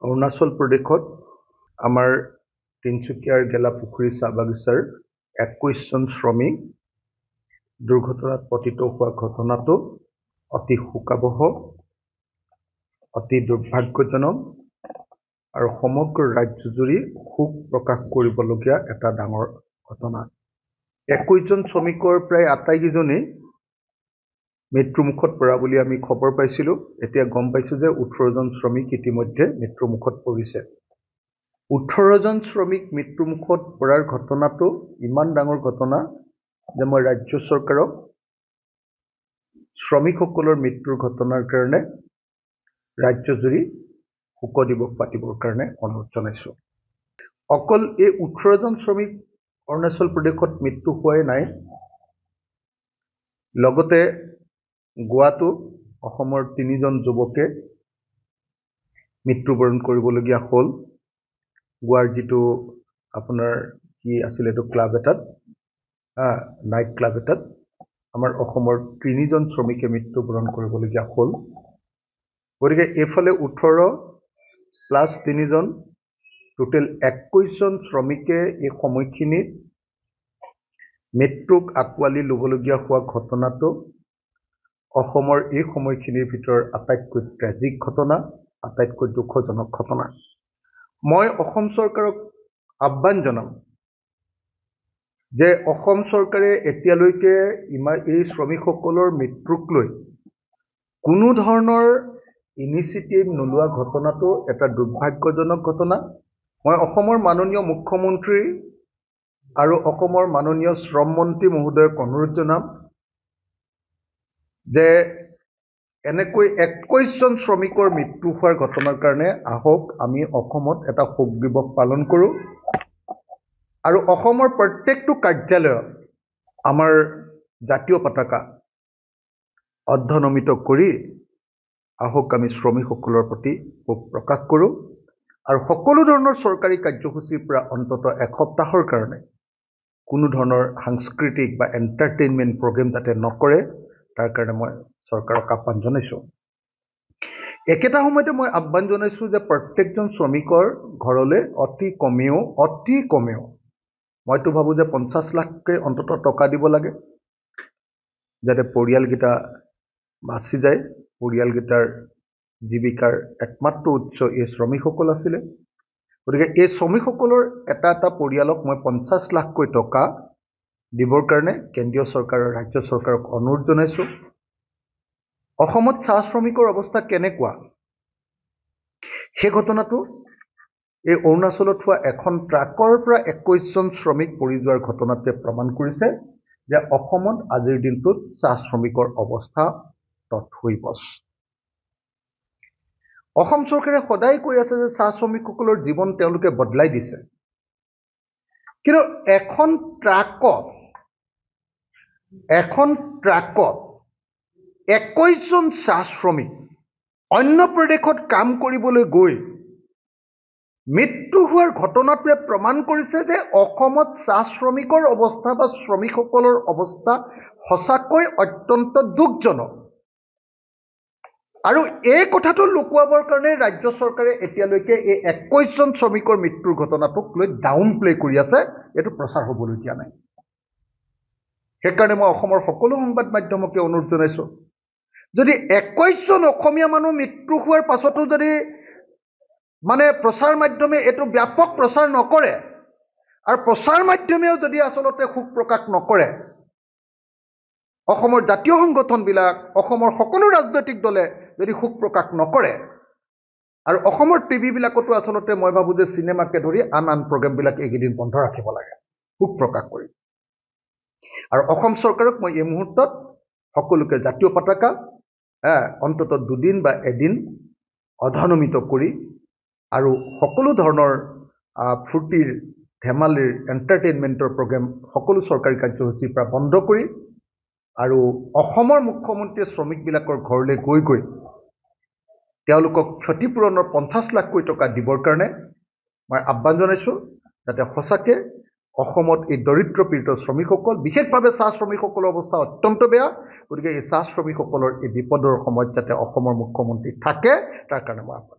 অৰুণাচল প্ৰদেশত আমাৰ তিনিচুকীয়াৰ গেলাপুখুৰী চাহ বাগিচাৰ 21জন শ্ৰমিক দুৰ্ঘটনাত পতিত হোৱা ঘটনাটো অতি শোকাবহ, অতি দুৰ্ভাগ্যজনক আৰু সমগ্ৰ ৰাজ্যজুৰি শোক প্ৰকাশ কৰিবলগীয়া এটা ডাঙৰ ঘটনা। 21জন শ্ৰমিকৰ প্ৰায় আটাইকেইজনেই মৃত্যুমুখত পৰা বুলি আমি খবৰ পাইছিলোঁ। এতিয়া গম পাইছোঁ যে 18জন শ্ৰমিক ইতিমধ্যে মৃত্যুমুখত পৰিছে। 18জন শ্ৰমিক মৃত্যুমুখত পৰাৰ ঘটনাটো ইমান ডাঙৰ ঘটনা যে মই ৰাজ্য চৰকাৰক শ্ৰমিকসকলৰ মৃত্যুৰ ঘটনাৰ কাৰণে ৰাজ্যজুৰি শোক দিৱস পাতিবৰ কাৰণে অনুৰোধ জনাইছোঁ। অকল এই 18জন শ্ৰমিক অৰুণাচল প্ৰদেশত মৃত্যু হোৱাই নাই, লগতে গোৱাটো অসমৰ 3জন যুৱকে মৃত্যুবৰণ কৰিবলগীয়া হ'ল। গোৱাৰ যিটো আপোনাৰ কি আছিল এইটো ক্লাব এটাত, নাইট ক্লাব এটাত আমাৰ অসমৰ 3জন শ্ৰমিকে মৃত্যুবৰণ কৰিবলগীয়া হ'ল। গতিকে এইফালে 18 প্লাছ 3জন টোটেল 21জন শ্ৰমিকে এই সময়খিনিত মৃত্যুক আঁকোৱালি ল'বলগীয়া হোৱা ঘটনাটো অসমৰ এই সময়খিনিৰ ভিতৰত আটাইতকৈ ট্ৰেজিক ঘটনা, আটাইতকৈ দুখজনক ঘটনা। মই অসম চৰকাৰক আহ্বান জনাম যে অসম চৰকাৰে এতিয়ালৈকে এই শ্ৰমিকসকলৰ মৃত্যুক লৈ কোনো ধৰণৰ ইনিচিয়েটিভ নোলোৱা ঘটনাটো এটা দুৰ্ভাগ্যজনক ঘটনা। মই অসমৰ মাননীয় মুখ্যমন্ত্ৰী আৰু অসমৰ মাননীয় শ্ৰম মন্ত্ৰী মহোদয়ক অনুৰোধ জনাম যে এনেকৈ 21জন শ্ৰমিকৰ মৃত্যু হোৱাৰ ঘটনাৰ কাৰণে আহক আমি অসমত এটা শোক দিৱস পালন কৰোঁ আৰু অসমৰ প্ৰত্যেকটো কাৰ্যালয়ত আমাৰ জাতীয় পতাকা অৰ্ধনমিত কৰি আহক আমি শ্ৰমিকসকলৰ প্ৰতি শোক প্ৰকাশ কৰোঁ আৰু সকলো ধৰণৰ চৰকাৰী কাৰ্যসূচীৰ পৰা অন্ততঃ এসপ্তাহৰ কাৰণে কোনো ধৰণৰ সাংস্কৃতিক বা এণ্টাৰটেইনমেণ্ট প্ৰগ্ৰেম যাতে নকৰে তাৰ কাৰণে মই চৰকাৰক আহ্বান জনাইছোঁ। একেটা সময়তে মই আহ্বান জনাইছোঁ যে প্ৰত্যেকজন শ্ৰমিকৰ ঘৰলৈ অতি কমেও মইতো ভাবোঁ যে 50 লাখকৈ অন্ততঃ টকা দিব লাগে যাতে পৰিয়ালকেইটা বাচি যায়। পৰিয়ালকেইটাৰ জীৱিকাৰ একমাত্ৰ উৎস এই শ্ৰমিকসকল আছিলে। গতিকে এই শ্ৰমিকসকলৰ এটা পৰিয়ালক মই 50 লাখকৈ টকা দিবৰ কাৰণে কেন্দ্ৰীয় চৰকাৰ আৰু ৰাজ্য চৰকাৰক অনুৰোধ জনাইছোঁ। অসমত চাহ শ্ৰমিকৰ অৱস্থা কেনেকুৱা সেই ঘটনাটো এই অৰুণাচলত হোৱা এখন ট্ৰাকৰ পৰা 21জন শ্ৰমিক পৰি যোৱাৰ ঘটনাটোৱে প্ৰমাণ কৰিছে যে অসমত আজিৰ দিনটোত চাহ শ্ৰমিকৰ অৱস্থা তৎসৈবচ। অসম চৰকাৰে সদায় কৈ আছে যে চাহ শ্ৰমিকসকলৰ জীৱন তেওঁলোকে বদলাই দিছে, কিন্তু এখন ট্ৰাকত 21জন চাহ শ্ৰমিক অন্য প্ৰদেশত কাম কৰিবলৈ গৈ মৃত্যু হোৱাৰ ঘটনাটোৱে প্ৰমাণ কৰিছে যে অসমত চাহ শ্ৰমিকৰ অৱস্থা বা শ্ৰমিকসকলৰ অৱস্থা সঁচাকৈ অত্যন্ত দুখজনক। আৰু এই কথাটো লুকুৱাবৰ কাৰণে ৰাজ্য চৰকাৰে এতিয়ালৈকে এই 21জন শ্ৰমিকৰ মৃত্যুৰ ঘটনাটোক লৈ ডাউন প্লে কৰি আছে, এইটো প্ৰচাৰ হ'বলৈ দিয়া নাই। সেইকাৰণে মই অসমৰ সকলো সংবাদ মাধ্যমকে অনুৰোধ জনাইছোঁ, যদি 21জন অসমীয়া মানুহ মৃত্যু হোৱাৰ পাছতো যদি প্ৰচাৰ মাধ্যমে এইটো ব্যাপক প্ৰচাৰ নকৰে আৰু প্ৰচাৰ মাধ্যমেও যদি আচলতে শোক প্ৰকাশ নকৰে, অসমৰ জাতীয় সংগঠনবিলাক, অসমৰ সকলো ৰাজনৈতিক দলে যদি শোক প্ৰকাশ নকৰে আৰু অসমৰ টিভিবিলাকতো আচলতে মই ভাবোঁ যে চিনেমাকে ধৰি আন প্ৰগ্ৰেমবিলাক এইকেইদিন বন্ধ ৰাখিব লাগে শোক প্ৰকাশ কৰি। আৰু অসম চৰকাৰক মই এই মুহূৰ্তত সকলোকে জাতীয় পতাকা অন্ততঃ 2 দিন বা এদিন অৰ্ধনমিত কৰি আৰু সকলো ধৰণৰ ফূৰ্তিৰ ধেমালিৰ এণ্টাৰটেইনমেণ্টৰ প্ৰগ্ৰেম সকলো চৰকাৰী কাৰ্যসূচীৰ পৰা বন্ধ কৰি আৰু অসমৰ মুখ্যমন্ত্ৰীয়ে শ্ৰমিকবিলাকৰ ঘৰলৈ গৈ তেওঁলোকক ক্ষতিপূৰণৰ 50 লাখকৈ টকা দিবৰ কাৰণে মই আহ্বান জনাইছোঁ, যাতে সঁচাকৈ অসমত এই দৰিদ্ৰ পীড়িত শ্ৰমিকসকল, বিশেষভাৱে চাহ শ্ৰমিকসকলৰ অৱস্থা অত্যন্ত বেয়া। গতিকে এই চাহ শ্ৰমিকসকলৰ এই বিপদৰ সময়ত যাতে অসমৰ মুখ্যমন্ত্ৰী থাকে তাৰ কাৰণে মই আহ্বান